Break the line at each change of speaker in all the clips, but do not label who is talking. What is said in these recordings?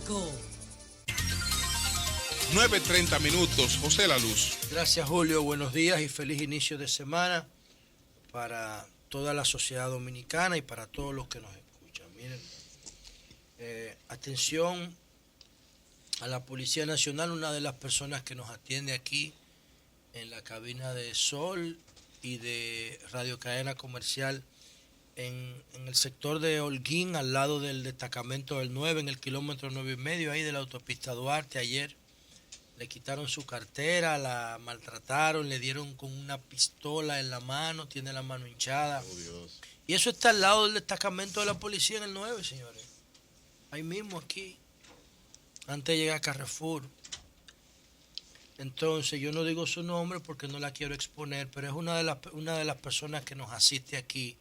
5.
9:30. José La Luz.
Gracias, Julio. Buenos días y feliz inicio de semana para toda la sociedad dominicana y para todos los que nos escuchan. Miren, atención a la Policía Nacional, una de las personas que nos atiende aquí en la cabina de Sol y de Radio Cadena Comercial en el sector de Holguín, al lado del destacamento del 9, en el kilómetro 9,5, ahí de la autopista Duarte. Ayer le quitaron su cartera, la maltrataron, le dieron con una pistola en la mano, tiene la mano hinchada.
Oh, Dios.
Y eso está al lado del destacamento de la policía en el 9, señores. Ahí mismo, aquí, antes de llegar a Carrefour. Entonces, yo no digo su nombre porque no la quiero exponer, pero es una de las personas que nos asiste aquí,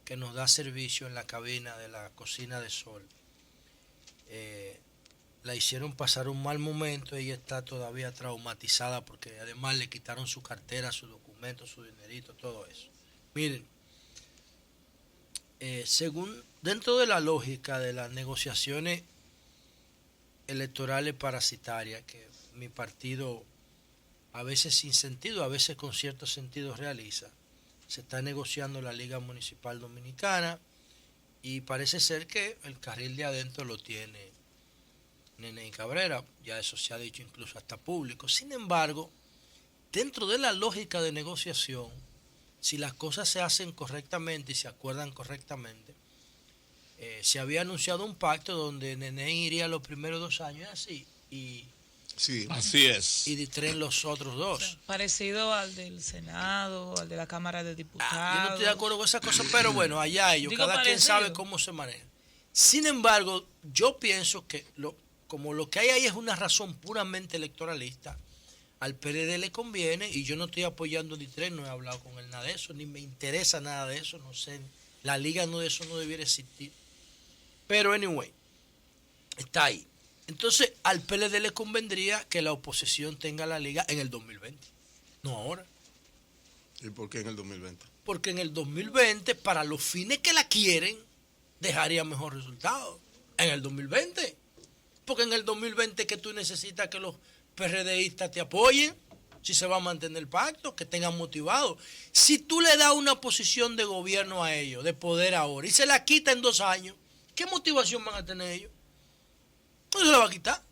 que nos da servicio en la cabina de la cocina de Sol. La hicieron pasar un mal momento, ella está todavía traumatizada porque además le quitaron su cartera, su documento, su dinerito, todo eso. Miren, según dentro de la lógica de las negociaciones electorales parasitarias que mi partido a veces sin sentido, a veces con cierto sentido realiza, se está negociando la Liga Municipal Dominicana y parece ser que el carril de adentro lo tiene Nene y Cabrera, ya eso se ha dicho incluso hasta público. Sin embargo, dentro de la lógica de negociación, si las cosas se hacen correctamente y se acuerdan correctamente, se había anunciado un pacto donde Nene iría los primeros 2 años así y
Sí.
Así es.
y Ditren los otros 2.
Parecido al del Senado, al de la Cámara de Diputados.
Yo no estoy de acuerdo con esas cosas, pero bueno, allá ellos,
Digo,
cada quien
parecido.
sabe cómo se maneja. Sin embargo, yo pienso que como lo que hay ahí es una razón puramente electoralista, al PLD le conviene, y yo no estoy apoyando a Ditren, no he hablado con él nada de eso, ni me interesa nada de eso, no sé, la liga no de eso no debiera existir. Pero anyway, está ahí. Entonces, al PLD le convendría que la oposición tenga la liga en el 2020, no ahora.
¿Y por qué en el 2020?
Porque en el 2020, para los fines que la quieren, dejaría mejor resultado. En el 2020. Porque en el 2020 que tú necesitas que los PRDistas te apoyen, si se va a mantener el pacto, que tengan motivado. Si tú le das una posición de gobierno a ellos, de poder ahora, y se la quita en 2 años, ¿qué motivación van a tener ellos? No se la va a quitar.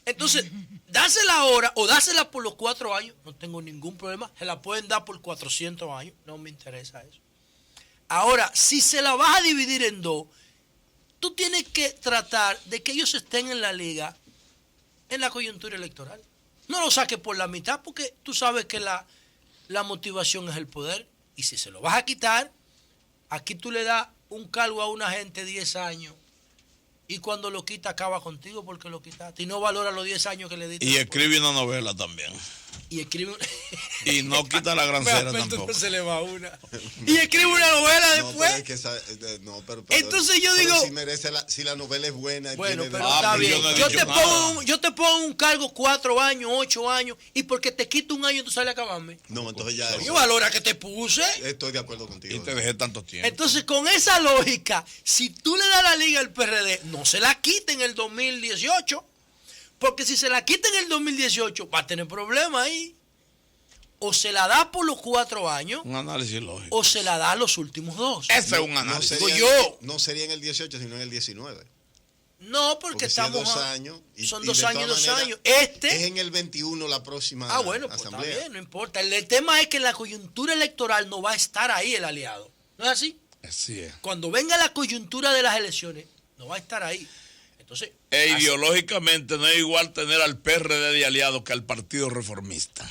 Entonces, dásela ahora o dásela por los 4 años, no tengo ningún problema. Se la pueden dar por 400 años, no me interesa eso. Ahora, si se la vas a dividir en 2, tú tienes que tratar de que ellos estén en la liga en la coyuntura electoral. No lo saques por la mitad porque tú sabes que la motivación es el poder. Y si se lo vas a quitar, aquí tú le das un cargo a una gente 10 años. Y cuando lo quita, acaba contigo porque lo quitaste. Y no valora los 10 años que le diste.
Y escribe una novela también.
Y escribe.
Y no quita la grancera tampoco.
Se le va una. Y escribe una novela después.
Pero
entonces yo digo.
Si la novela es buena.
Bueno,
tiene
pero está bien.
yo no he
Yo
dicho
te pongo un cargo 4 años, 8 años. Y porque te quito 1 año, tú sales a acabarme.
No, entonces ya.
Yo valora que te puse.
Estoy de acuerdo contigo.
Y te dejé tanto tiempo.
Entonces, con esa lógica, si tú le das la liga al PRD, no se la quiten en el 2018. Porque si se la quita en el 2018, va a tener problemas ahí. O se la da por los 4 años.
Un análisis lógico.
O se la da los últimos 2.
Ese es un análisis.
No sería en el 18, sino en el 19.
No, porque estamos.
Si 2 años.
Son
y
2
de
años,
todas
2
maneras,
años. Este.
Es en el 21 la próxima
Bueno, pues
asamblea.
está bien, no importa. El tema es que en la coyuntura electoral no va a estar ahí el aliado. ¿No es así?
Así es.
Cuando venga la coyuntura de las elecciones, no va a estar ahí. Entonces.
Ideológicamente no es igual tener al PRD de aliado que al Partido Reformista.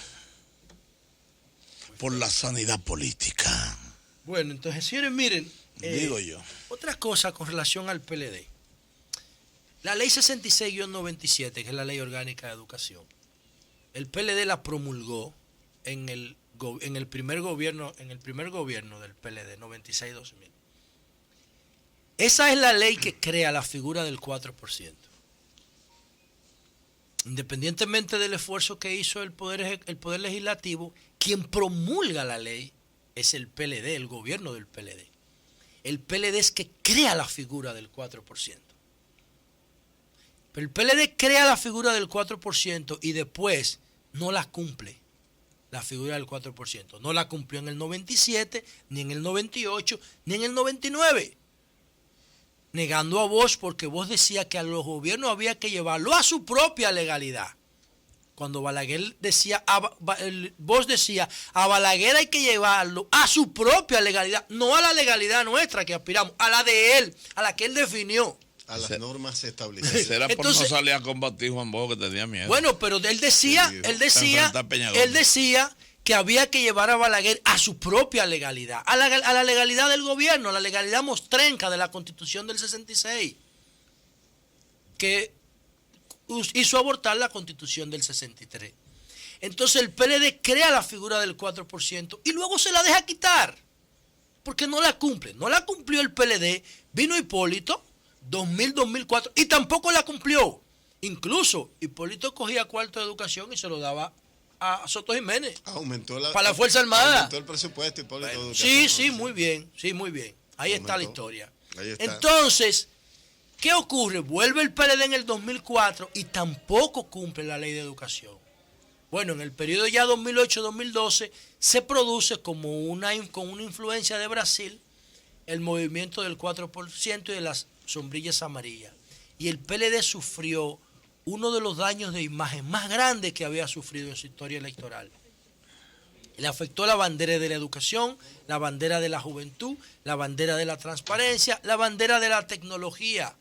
Por la sanidad política.
Bueno, entonces, señores, miren.
Digo yo.
Otra cosa con relación al PLD. La ley 66-97, que es la ley orgánica de educación, el PLD la promulgó en el primer gobierno del PLD, 96-2000. Esa es la ley que crea la figura del 4%. Independientemente del esfuerzo que hizo el poder legislativo, quien promulga la ley es el PLD, el gobierno del PLD. El PLD es que crea la figura del 4%. Pero el PLD crea la figura del 4% y después no la cumple. La figura del 4%. No la cumplió en el 97, ni en el 98, ni en el 99. Negando a Bosch porque Bosch decía que a los gobiernos había que llevarlo a su propia legalidad. Cuando Balaguer decía, Bosch decía, a Balaguer hay que llevarlo a su propia legalidad, no a la legalidad nuestra que aspiramos, a la de él, a la que él definió.
A las normas establecidas.
Será por
Entonces,
no salir a combatir Juan Bosch que tenía miedo.
Bueno, pero él decía que había que llevar a Balaguer a su propia legalidad, a la legalidad del gobierno, a la legalidad mostrenca de la Constitución del 66, que hizo abortar la Constitución del 63. Entonces el PLD crea la figura del 4% y luego se la deja quitar, porque no la cumple. No la cumplió el PLD, vino Hipólito, 2000, 2004, y tampoco la cumplió. Incluso Hipólito cogía cuarto de educación y se lo daba a Soto Jiménez para la Fuerza Armada.
Aumentó el presupuesto, Hipólito, de educación.
Sí, muy bien. Ahí está la historia.
Ahí está.
Entonces, ¿qué ocurre? Vuelve el PLD en el 2004 y tampoco cumple la ley de educación. Bueno, en el periodo ya 2008-2012 se produce con una influencia de Brasil el movimiento del 4% y de las sombrillas amarillas. Y el PLD sufrió uno de los daños de imagen más grandes que había sufrido en su historia electoral. Le afectó la bandera de la educación, la bandera de la juventud, la bandera de la transparencia, la bandera de la tecnología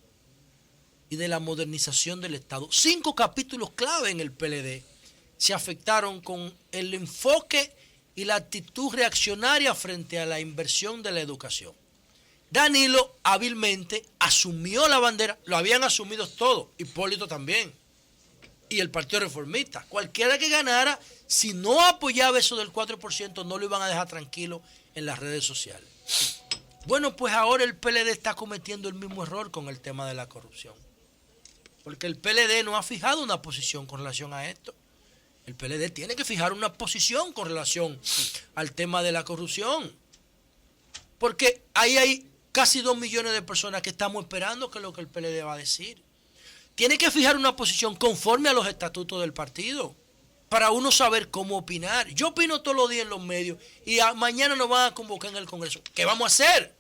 y de la modernización del Estado. 5 capítulos clave en el PLD se afectaron con el enfoque y la actitud reaccionaria frente a la inversión de la educación. Danilo hábilmente asumió la bandera, lo habían asumido todos, Hipólito también, y el Partido Reformista. Cualquiera que ganara, si no apoyaba eso del 4%, no lo iban a dejar tranquilo en las redes sociales. Bueno, pues ahora el PLD está cometiendo el mismo error con el tema de la corrupción. Porque el PLD no ha fijado una posición con relación a esto. El PLD tiene que fijar una posición con relación al tema de la corrupción. Porque ahí hay casi 2 millones de personas que estamos esperando que es lo que el PLD va a decir. Tiene que fijar una posición conforme a los estatutos del partido para uno saber cómo opinar. Yo opino todos los días en los medios y mañana nos van a convocar en el Congreso. ¿Qué vamos a hacer?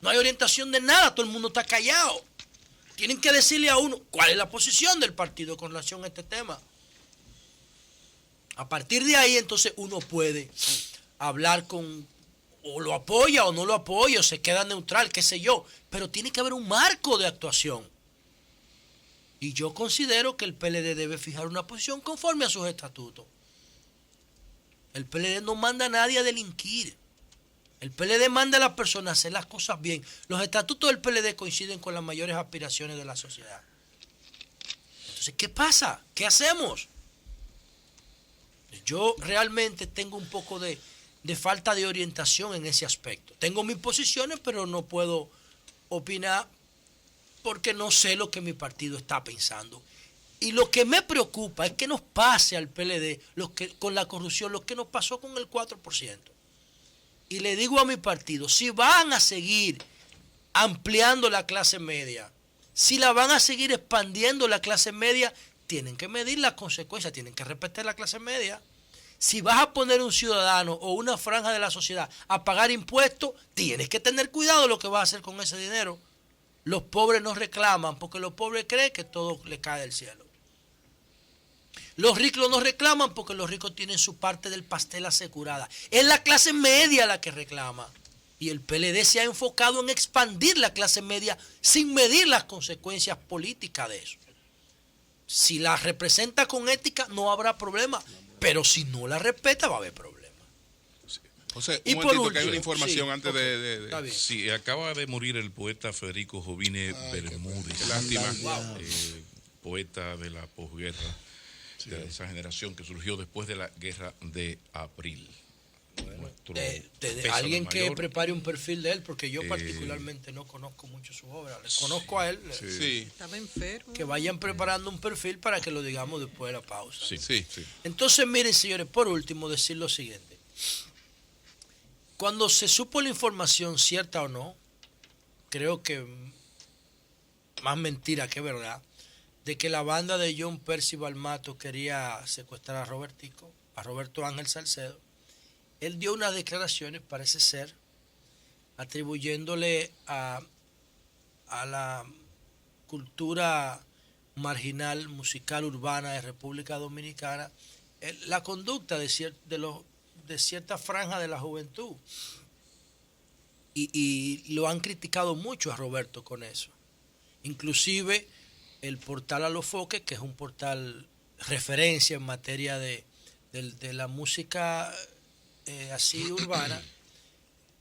No hay orientación de nada, todo el mundo está callado. Tienen que decirle a uno cuál es la posición del partido con relación a este tema. A partir de ahí, entonces, uno puede hablar con, o lo apoya o no lo apoya, o se queda neutral, qué sé yo. Pero tiene que haber un marco de actuación. Y yo considero que el PLD debe fijar una posición conforme a sus estatutos. El PLD no manda a nadie a delinquir. El PLD manda a las personas a hacer las cosas bien. Los estatutos del PLD coinciden con las mayores aspiraciones de la sociedad. Entonces, ¿qué pasa? ¿Qué hacemos? Yo realmente tengo un poco de falta de orientación en ese aspecto. Tengo mis posiciones, pero no puedo opinar porque no sé lo que mi partido está pensando. Y lo que me preocupa es que nos pase al PLD con la corrupción lo que nos pasó con el 4%. Y le digo a mi partido, si van a seguir ampliando la clase media, si la van a seguir expandiendo la clase media, tienen que medir las consecuencias, tienen que respetar la clase media. Si vas a poner un ciudadano o una franja de la sociedad a pagar impuestos, tienes que tener cuidado de lo que vas a hacer con ese dinero. Los pobres no reclaman porque los pobres creen que todo les cae del cielo. Los ricos no reclaman porque los ricos tienen su parte del pastel asegurada. Es la clase media la que reclama. Y el PLD se ha enfocado en expandir la clase media sin medir las consecuencias políticas de eso. Si la representa con ética, no habrá problema. Pero si no la respeta, va a haber problema.
José,
Y
un
por
momentito, que hay
último,
una información
sí,
antes
okay,
de
está bien.
Sí, acaba de morir el poeta Federico Jovine Bermúdez.
Qué lástima.
Poeta de la posguerra, de esa generación que surgió después de la guerra de abril. Nuestro pésame
Alguien que
mayor.
prepare un perfil de él, porque yo particularmente no conozco mucho su obra. Le conozco a él.
Sí,
Estaba enfermo.
Que vayan preparando un perfil para que lo digamos después de la pausa.
Sí.
sí.
Entonces, miren, señores, por último, decir lo siguiente. Cuando se supo la información, cierta o no, creo que más mentira que verdad, de que la banda de John Percival Mato quería secuestrar a Roberto Ángel Salcedo, él dio unas declaraciones, parece ser, atribuyéndole a la cultura marginal, musical, urbana de República Dominicana, la conducta de cierta franja de la juventud. Y lo han criticado mucho a Roberto con eso. Inclusive el portal Alofoque, que es un portal referencia en materia de la música así urbana,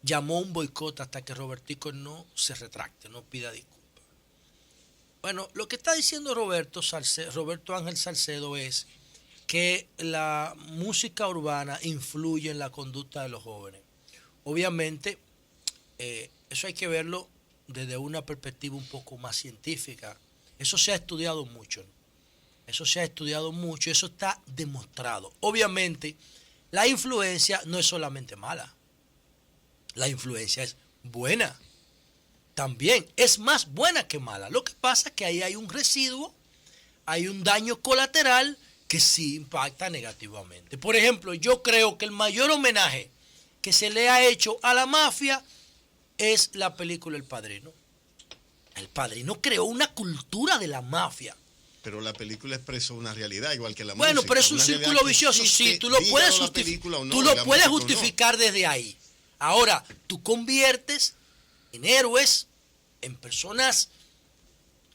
llamó un boicot hasta que Robertico no se retracte, no pida disculpas. Bueno, lo que está diciendo Roberto Ángel Salcedo es que la música urbana influye en la conducta de los jóvenes. Obviamente, eso hay que verlo desde una perspectiva un poco más científica. Eso se ha estudiado mucho, ¿no? Eso está demostrado. Obviamente, la influencia no es solamente mala. La influencia es buena. También es más buena que mala. Lo que pasa es que ahí hay un residuo, hay un daño colateral que sí impacta negativamente. Por ejemplo, yo creo que el mayor homenaje que se le ha hecho a la mafia es la película El Padrino. El Padrino creó una cultura de la mafia.
Pero la película expresó una realidad, igual que la
música. Bueno, pero es un círculo vicioso. Sí, tú lo puedes justificar desde ahí. Ahora, tú conviertes en héroes, en personas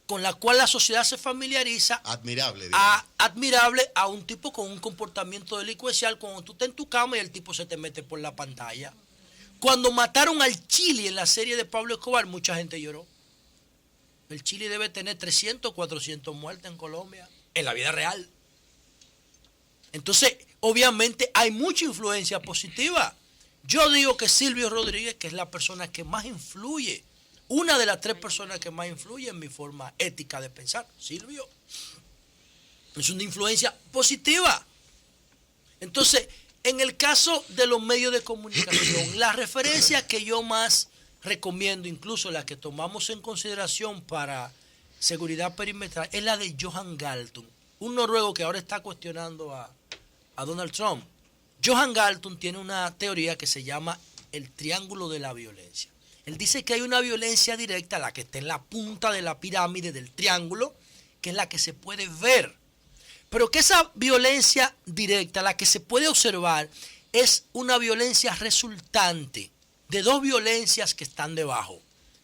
con las cuales la sociedad se familiariza.
Admirable
A un tipo con un comportamiento delincuencial cuando tú estás en tu cama y el tipo se te mete por la pantalla. Cuando mataron al Chili en la serie de Pablo Escobar, mucha gente lloró. El Chili debe tener 300, 400 muertes en Colombia, en la vida real. Entonces, obviamente hay mucha influencia positiva. Yo digo que Silvio Rodríguez, que es la persona que más influye, una de las 3 personas que más influye en mi forma ética de pensar, Silvio, es una influencia positiva. Entonces, en el caso de los medios de comunicación, la referencia que yo más recomiendo, incluso la que tomamos en consideración para seguridad perimetral, es la de Johan Galtung, un noruego que ahora está cuestionando a Donald Trump. Johan Galtung tiene una teoría que se llama el triángulo de la violencia. Él dice que hay una violencia directa, la que está en la punta de la pirámide del triángulo, que es la que se puede ver. Pero que esa violencia directa, la que se puede observar, es una violencia resultante de 2 violencias que están debajo,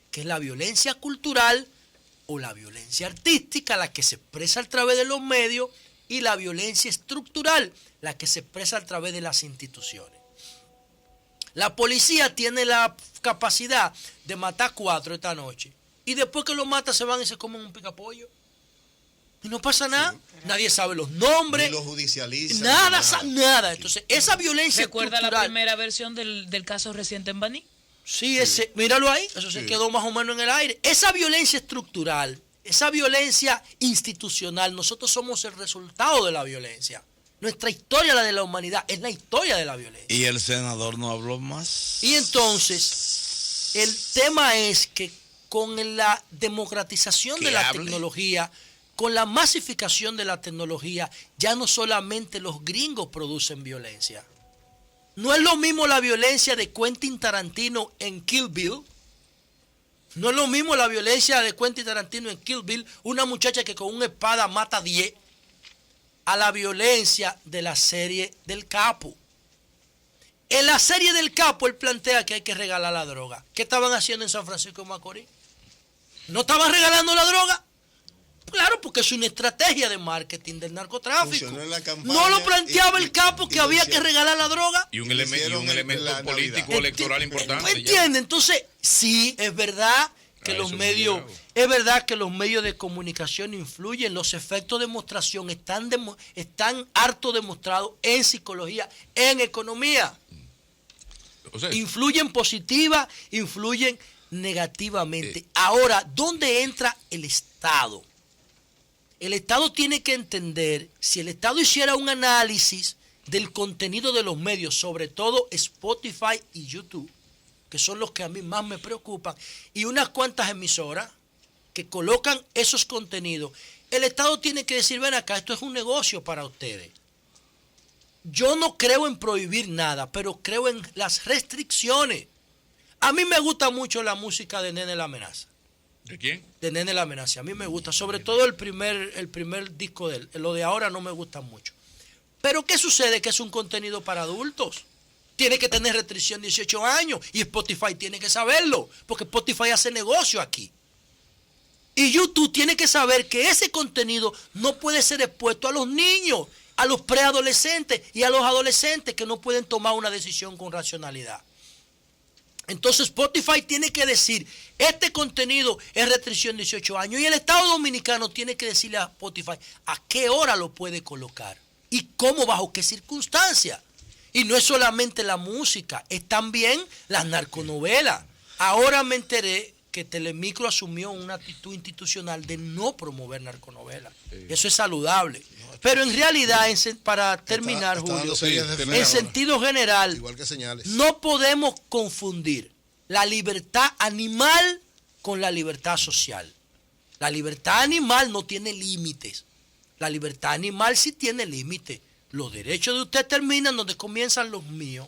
que es la violencia cultural o la violencia artística, la que se expresa a través de los medios, y la violencia estructural, la que se expresa a través de las instituciones. La policía tiene la capacidad de matar 4 esta noche, y después que lo mata se van y se comen un picapollo. Y no pasa nada. Sí. Nadie sabe los nombres.
Ni los judicializan.
Nada. Entonces, esa violencia
¿Recuerda la primera versión del caso reciente en Baní?
Sí, míralo ahí. Eso se quedó más o menos en el aire. Esa violencia estructural, esa violencia institucional, nosotros somos el resultado de la violencia. Nuestra historia, la de la humanidad, es la historia de la violencia.
Y el senador no habló más.
Y entonces, el tema es que con la democratización de la tecnología, con la masificación de la tecnología, ya no solamente los gringos producen violencia. No es lo mismo la violencia de Quentin Tarantino en Kill Bill. No es lo mismo la violencia de Quentin Tarantino en Kill Bill, una muchacha que con una espada mata 10, a la violencia de la serie del Capo. En la serie del Capo él plantea que hay que regalar la droga. ¿Qué estaban haciendo en San Francisco de Macorís? ¿No estaban regalando la droga? Claro, porque es una estrategia de marketing del narcotráfico. No lo planteaba el Capo que había que regalar la droga.
Y un elemento político electoral importante.
¿Entiende? Entonces, sí, es verdad que los medios, de comunicación influyen. Los efectos de demostración están harto demostrados en psicología, en economía. O sea, influyen positiva, influyen negativamente. Ahora, ¿dónde entra el Estado? El Estado tiene que entender, si el Estado hiciera un análisis del contenido de los medios, sobre todo Spotify y YouTube, que son los que a mí más me preocupan, y unas cuantas emisoras que colocan esos contenidos, el Estado tiene que decir, ven acá, esto es un negocio para ustedes. Yo no creo en prohibir nada, pero creo en las restricciones. A mí me gusta mucho la música de Nene La Amenaza.
¿De quién?
De Nene La Amenaza. A mí me gusta, sobre todo el primer disco de él. Lo de ahora no me gusta mucho. Pero ¿qué sucede? Que es un contenido para adultos. Tiene que tener restricción 18 años y Spotify tiene que saberlo, porque Spotify hace negocio aquí. Y YouTube tiene que saber que ese contenido no puede ser expuesto a los niños, a los preadolescentes y a los adolescentes que no pueden tomar una decisión con racionalidad. Entonces Spotify tiene que decir, este contenido es restricción 18 años y el Estado Dominicano tiene que decirle a Spotify a qué hora lo puede colocar y cómo, bajo qué circunstancias. Y no es solamente la música, es también las narconovelas. Ahora me enteré que Telemicro asumió una actitud institucional de no promover narconovelas. Eso es saludable. Pero en realidad, para terminar, Julio, en sentido general,
igual que señales,
no podemos confundir la libertad animal con la libertad social. La libertad animal no tiene límites. La libertad animal sí tiene límites. Los derechos de usted terminan donde comienzan los míos.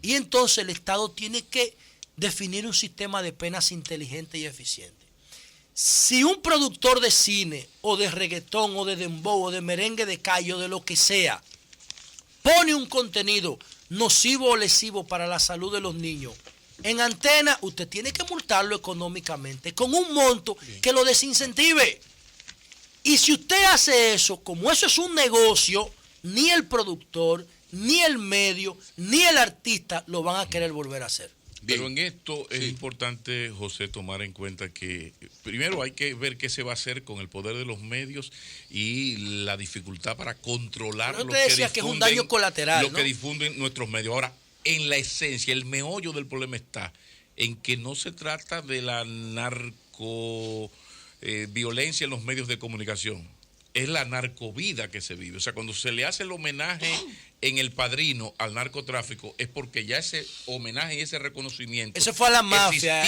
Y entonces el Estado tiene que definir un sistema de penas inteligente y eficiente. Si un productor de cine o de reggaetón o de dembow o de merengue de calle o de lo que sea pone un contenido nocivo o lesivo para la salud de los niños en antena, usted tiene que multarlo económicamente con un monto que lo desincentive. Y si usted hace eso, como eso es un negocio, ni el productor, ni el medio, ni el artista lo van a querer volver a hacer.
Pero en esto es importante, José, tomar en cuenta que primero hay que ver qué se va a hacer con el poder de los medios y la dificultad para controlar
lo que difunden, que es un daño colateral,
que difunden nuestros medios. Ahora, en la esencia, el meollo del problema está en que no se trata de la violencia en los medios de comunicación. Es la narcovida que se vive. O sea, cuando se le hace el homenaje en El Padrino al narcotráfico, es porque ya ese homenaje y ese reconocimiento.
Eso fue a la mafia.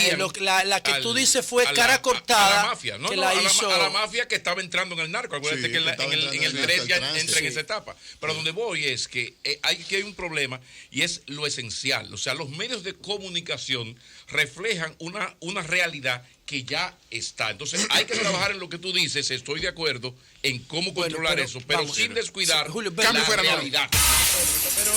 La que tú dices fue cara cortada.
A la mafia, ¿no?
Que
no,
la
a
hizo...
la mafia que estaba entrando en el narco. Acuérdate que en el 3 ya entra en esa etapa. Pero donde voy es que hay un problema y es lo esencial. O sea, los medios de comunicación reflejan una realidad que ya está. Entonces hay que trabajar en lo que tú dices, estoy de acuerdo en cómo controlar eso, pero sin descuidar
Julio,
la realidad.
Pero